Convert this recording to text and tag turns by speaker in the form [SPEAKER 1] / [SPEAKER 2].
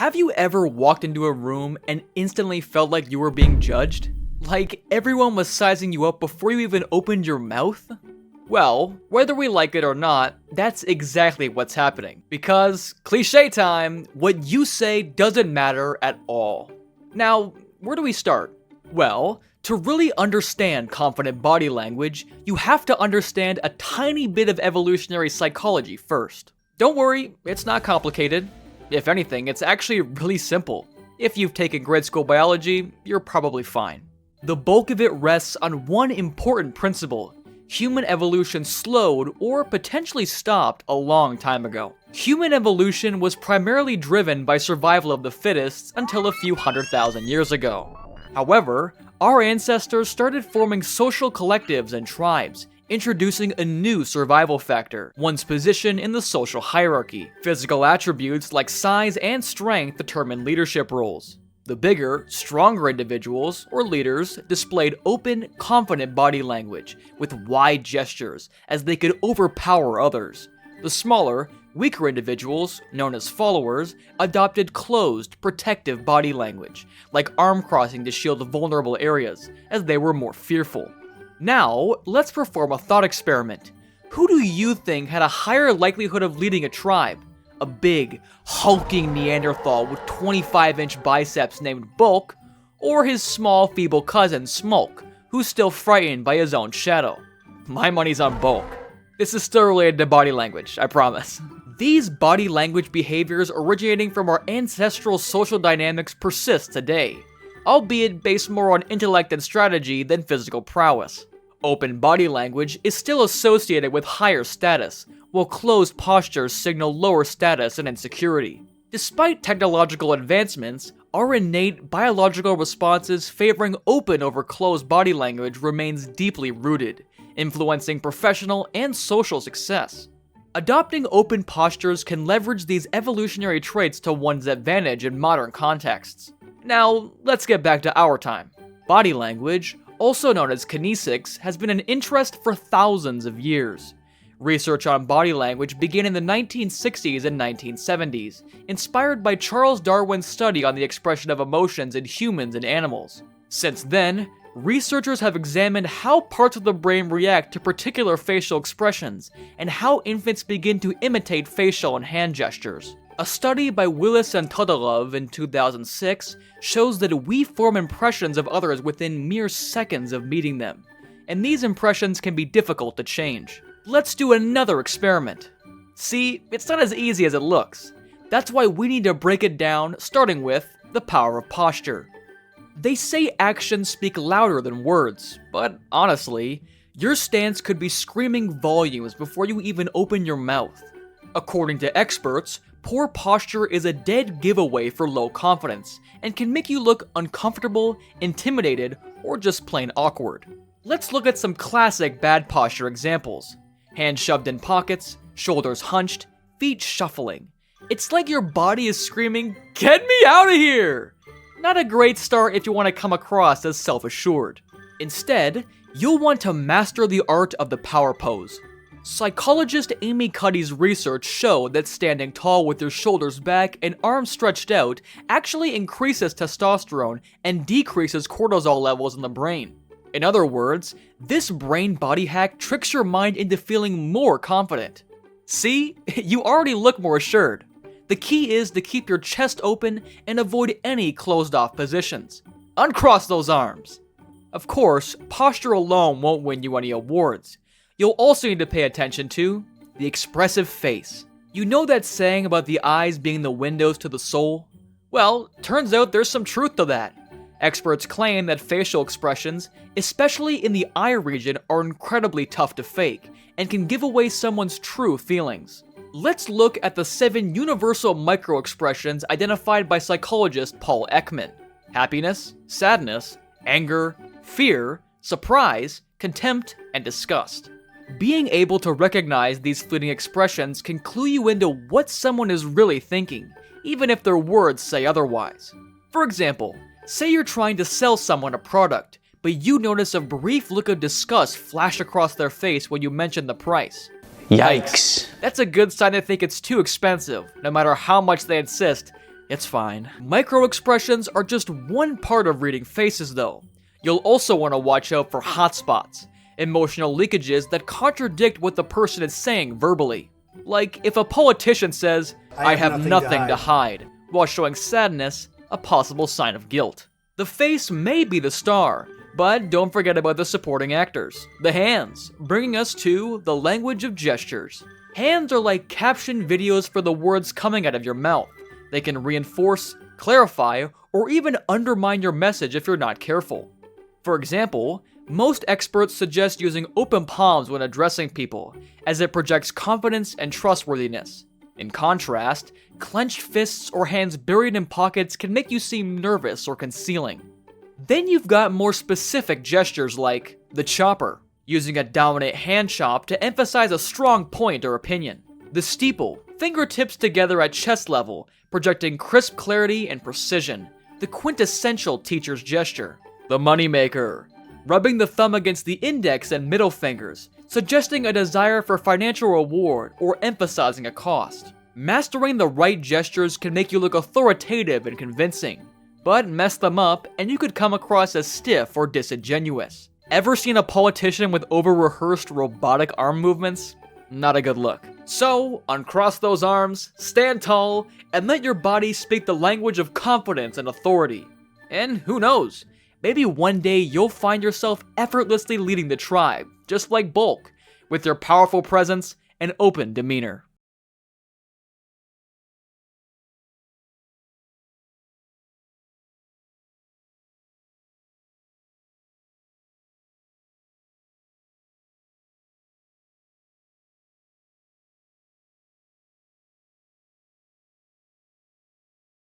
[SPEAKER 1] Have you ever walked into a room and instantly felt like you were being judged? Like everyone was sizing you up before you even opened your mouth? Well, whether we like it or not, that's exactly what's happening. Because, cliche time, what you say doesn't matter at all. Now, where do we start? Well, to really understand confident body language, you have to understand a tiny bit of evolutionary psychology first. Don't worry, it's not complicated. If anything, it's actually really simple. If you've taken grade school biology, you're probably fine. The bulk of it rests on one important principle. Human evolution slowed or potentially stopped a long time ago. Human evolution was primarily driven by survival of the fittest until a few 100,000 years ago. However, our ancestors started forming social collectives and tribes, introducing a new survival factor, one's position in the social hierarchy. Physical attributes like size and strength determine leadership roles. The bigger, stronger individuals, or leaders, displayed open, confident body language with wide gestures as they could overpower others. The smaller, weaker individuals, known as followers, adopted closed, protective body language, like arm crossing to shield vulnerable areas, as they were more fearful. Now, let's perform a thought experiment. Who do you think had a higher likelihood of leading a tribe? A big, hulking Neanderthal with 25-inch biceps named Bulk, or his small, feeble cousin Smulk, who's still frightened by his own shadow? My money's on Bulk. This is still related to body language, I promise. These body language behaviors originating from our ancestral social dynamics persist today, albeit based more on intellect and strategy than physical prowess. Open body language is still associated with higher status, while closed postures signal lower status and insecurity. Despite technological advancements, our innate biological responses favoring open over closed body language remains deeply rooted, influencing professional and social success. Adopting open postures can leverage these evolutionary traits to one's advantage in modern contexts. Now, let's get back to our time. Body language, also known as kinesics, has been an interest for thousands of years. Research on body language began in the 1960s and 1970s, inspired by Charles Darwin's study on the expression of emotions in humans and animals. Since then, researchers have examined how parts of the brain react to particular facial expressions, and how infants begin to imitate facial and hand gestures. A study by Willis and Todorov in 2006 shows that we form impressions of others within mere seconds of meeting them, and these impressions can be difficult to change. Let's do another experiment. See, it's not as easy as it looks. That's why we need to break it down, starting with the power of posture. They say actions speak louder than words, but honestly, your stance could be screaming volumes before you even open your mouth. According to experts, poor posture is a dead giveaway for low confidence, and can make you look uncomfortable, intimidated, or just plain awkward. Let's look at some classic bad posture examples. Hands shoved in pockets, shoulders hunched, feet shuffling. It's like your body is screaming, "Get me out of here!" Not a great start if you want to come across as self-assured. Instead, you'll want to master the art of the power pose. Psychologist Amy Cuddy's research showed that standing tall with your shoulders back and arms stretched out actually increases testosterone and decreases cortisol levels in the brain. In other words, this brain body hack tricks your mind into feeling more confident. See, you already look more assured. The key is to keep your chest open and avoid any closed-off positions. Uncross those arms. Of course, posture alone won't win you any awards. You'll also need to pay attention to the expressive face. You know that saying about the eyes being the windows to the soul? Well, turns out there's some truth to that. Experts claim that facial expressions, especially in the eye region, are incredibly tough to fake and can give away someone's true feelings. Let's look at the 7 universal micro-expressions identified by psychologist Paul Ekman: happiness, sadness, anger, fear, surprise, contempt, and disgust. Being able to recognize these fleeting expressions can clue you into what someone is really thinking, even if their words say otherwise. For example, say you're trying to sell someone a product, but you notice a brief look of disgust flash across their face when you mention the price.
[SPEAKER 2] Yikes.
[SPEAKER 1] That's a good sign they think it's too expensive, no matter how much they insist. It's fine. Micro-expressions are just one part of reading faces though. You'll also want to watch out for hotspots, emotional leakages that contradict what the person is saying verbally. Like if a politician says, I have nothing to hide, while showing sadness, a possible sign of guilt. The face may be the star, but don't forget about the supporting actors, the hands, bringing us to the language of gestures. Hands are like caption videos for the words coming out of your mouth. They can reinforce, clarify, or even undermine your message if you're not careful. For example, most experts suggest using open palms when addressing people, as it projects confidence and trustworthiness. In contrast, clenched fists or hands buried in pockets can make you seem nervous or concealing. Then you've got more specific gestures like the chopper, using a dominant hand chop to emphasize a strong point or opinion. The steeple, fingertips together at chest level, projecting crisp clarity and precision, the quintessential teacher's gesture. The moneymaker, rubbing the thumb against the index and middle fingers, suggesting a desire for financial reward or emphasizing a cost. Mastering the right gestures can make you look authoritative and convincing, but mess them up and you could come across as stiff or disingenuous. Ever seen a politician with over-rehearsed robotic arm movements? Not a good look. So, uncross those arms, stand tall, and let your body speak the language of confidence and authority. And who knows? Maybe one day you'll find yourself effortlessly leading the tribe, just like Bulk, with your powerful presence and open demeanor.